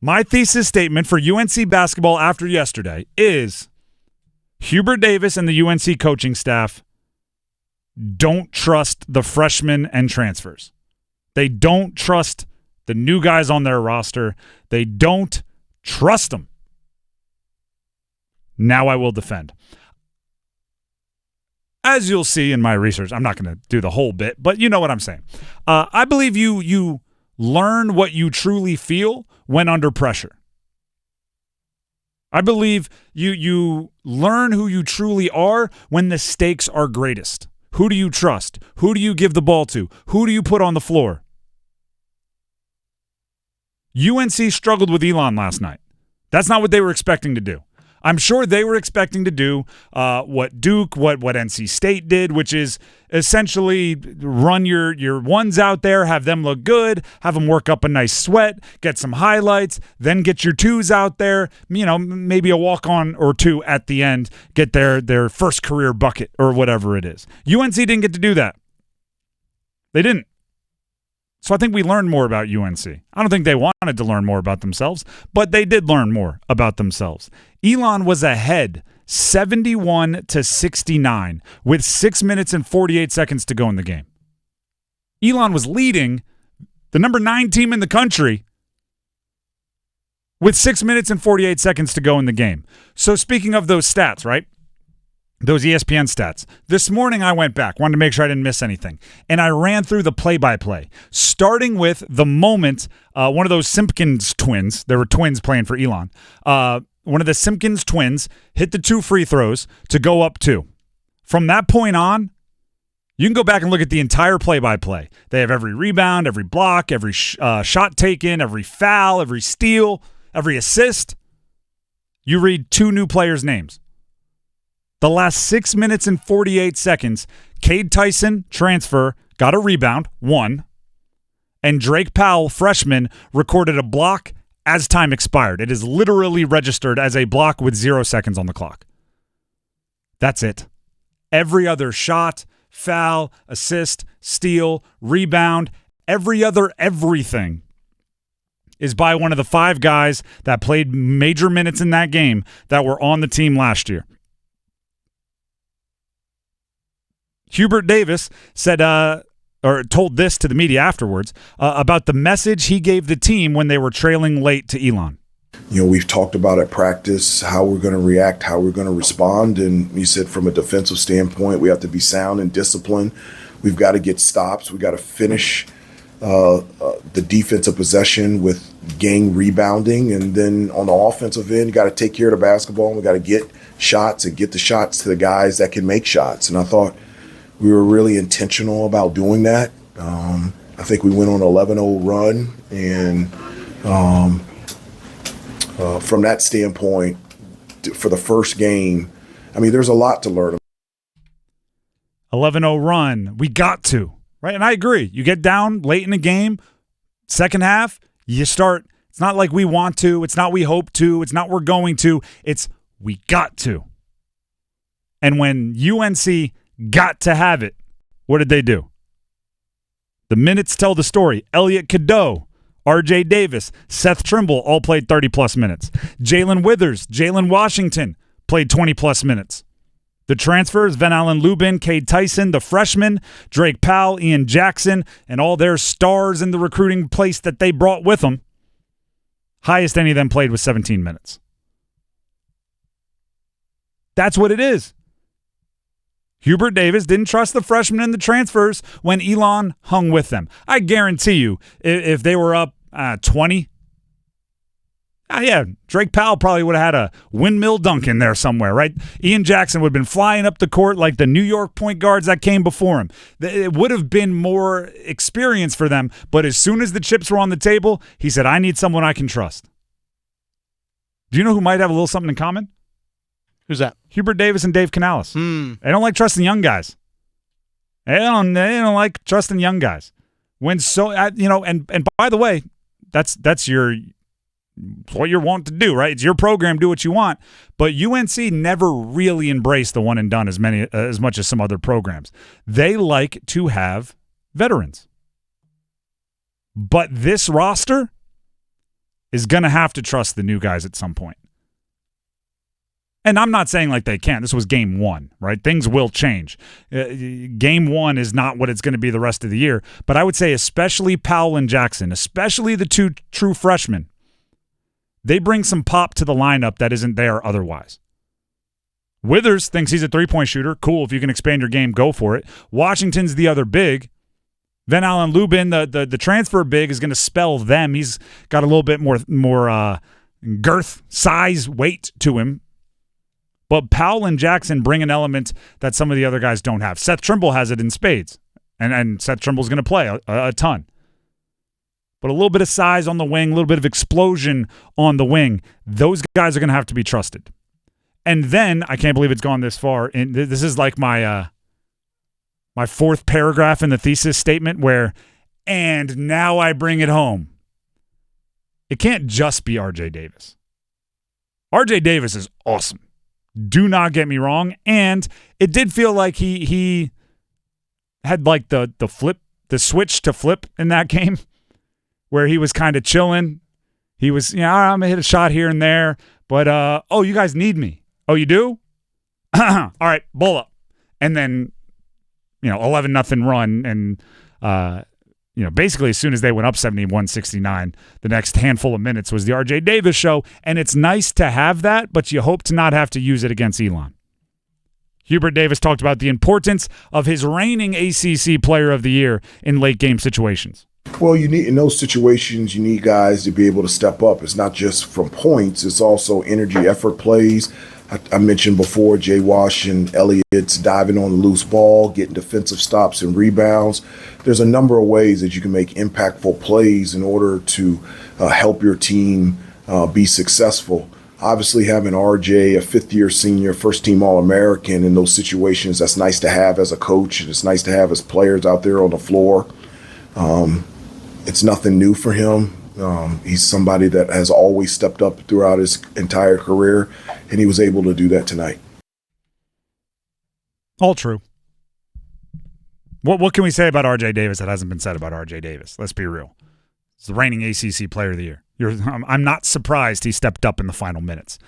My thesis statement for UNC basketball after yesterday is Hubert Davis and the UNC coaching staff don't trust the freshmen and transfers. They don't trust the new guys on their roster. They don't trust them. Now I will defend. As you'll see in my research, I'm not going to do the whole bit, but you know what I'm saying. I believe you learn what you truly feel when under pressure. I believe you learn who you truly are when the stakes are greatest. Who do you trust? Who do you give the ball to? Who do you put on the floor? UNC struggled with Elon last night. That's not what they were expecting to do. I'm sure they were expecting to do what Duke, what NC State did, which is essentially run your ones out there, have them look good, have them work up a nice sweat, get some highlights, then get your twos out there, maybe a walk-on or two at the end, get their first career bucket or whatever it is. UNC didn't get to do that. They didn't. So I think we learned more about UNC. I don't think they wanted to learn more about themselves, but they did learn more about themselves. Elon was ahead 71-69 with 6 minutes and 48 seconds to go in the game. Elon was leading the number 9 team in the country with 6 minutes and 48 seconds to go in the game. So speaking of those stats, right? Those ESPN stats. This morning I went back, wanted to make sure I didn't miss anything, and I ran through the play-by-play, starting with the moment one of those Simpkins twins, there were twins playing for Elon, one of the Simpkins twins hit the 2 free throws to go up 2. From that point on, you can go back and look at the entire play-by-play. They have every rebound, every block, every shot taken, every foul, every steal, every assist. You read 2 new players' names. The last 6 minutes and 48 seconds, Cade Tyson, transfer, got a rebound, 1, and Drake Powell, freshman, recorded a block as time expired. It is literally registered as a block with 0 seconds on the clock. That's it. Every other shot, foul, assist, steal, rebound, every other everything is by one of the 5 guys that played major minutes in that game that were on the team last year. Hubert Davis said, or told this to the media afterwards, about the message he gave the team when they were trailing late to Elon. We've talked about at practice how we're going to react, how we're going to respond. And he said from a defensive standpoint, we have to be sound and disciplined. We've got to get stops. We got to finish the defensive possession with gang rebounding. And then on the offensive end, you got to take care of the basketball. And we got to get shots and get the shots to the guys that can make shots. And I thought we were really intentional about doing that. I think we went on an 11-0 run, and from that standpoint, for the first game, there's a lot to learn. 11-0 run, we got to, right? And I agree. You get down late in the game, second half, you start. It's not like we want to. It's not we hope to. It's not we're going to. It's we got to. And when UNC got to have it, what did they do? The minutes tell the story. Elliot Cadeau, RJ Davis, Seth Trimble all played 30-plus minutes. Jalen Withers, Jalen Washington played 20-plus minutes. The transfers, Van Allen Lubin, Cade Tyson, the freshmen, Drake Powell, Ian Jackson, and all their stars in the recruiting place that they brought with them, highest any of them played was 17 minutes. That's what it is. Hubert Davis didn't trust the freshmen and the transfers when Elon hung with them. I guarantee you, if they were up 20, Drake Powell probably would have had a windmill dunk in there somewhere, right? Ian Jackson would have been flying up the court like the New York point guards that came before him. It would have been more experience for them, but as soon as the chips were on the table, he said, I need someone I can trust. Do you know who might have a little something in common? Who's that? Hubert Davis and Dave Canales. They don't like trusting young guys. They don't like trusting young guys. And by the way, that's what you're wanting to do, right? It's your program, do what you want. But UNC never really embraced the one and done as much as some other programs. They like to have veterans. But this roster is going to have to trust the new guys at some point. And I'm not saying like they can't. This was game one, right? Things will change. Game one is not what it's going to be the rest of the year. But I would say especially Powell and Jackson, especially the two true freshmen, they bring some pop to the lineup that isn't there otherwise. Withers thinks he's a three-point shooter. Cool, if you can expand your game, go for it. Washington's the other big. Then Alan Lubin, the transfer big, is going to spell them. He's got a little bit more girth, size, weight to him. But Powell and Jackson bring an element that some of the other guys don't have. Seth Trimble has it in spades, and Seth Trimble's going to play a ton. But a little bit of size on the wing, a little bit of explosion on the wing, those guys are going to have to be trusted. And then, I can't believe it's gone this far, and this is like my fourth paragraph in the thesis statement where, and now I bring it home. It can't just be R.J. Davis. R.J. Davis is awesome. Do not get me wrong. And it did feel like he had like the switch to flip in that game where he was kind of chilling. He was, I'm going to hit a shot here and there, but, you guys need me. Oh, you do? All right, bull up. And then, 11-0 run. And, basically as soon as they went up 71-69, the next handful of minutes was the R.J. Davis show. And it's nice to have that, but you hope to not have to use it against Elon. Hubert Davis talked about the importance of his reigning ACC Player of the Year in late game situations. Well, in those situations, you need guys to be able to step up. It's not just from points. It's also energy, effort plays. I mentioned before Jay Wash and Elliott's diving on the loose ball, getting defensive stops and rebounds. There's a number of ways that you can make impactful plays in order to help your team be successful. Obviously, having RJ, a fifth-year senior, first-team All-American in those situations, that's nice to have as a coach. And it's nice to have as players out there on the floor. It's nothing new for him. He's somebody that has always stepped up throughout his entire career, and he was able to do that tonight. All true. What can we say about R.J. Davis that hasn't been said about R.J. Davis? Let's be real. He's the reigning ACC Player of the Year. I'm not surprised he stepped up in the final minutes.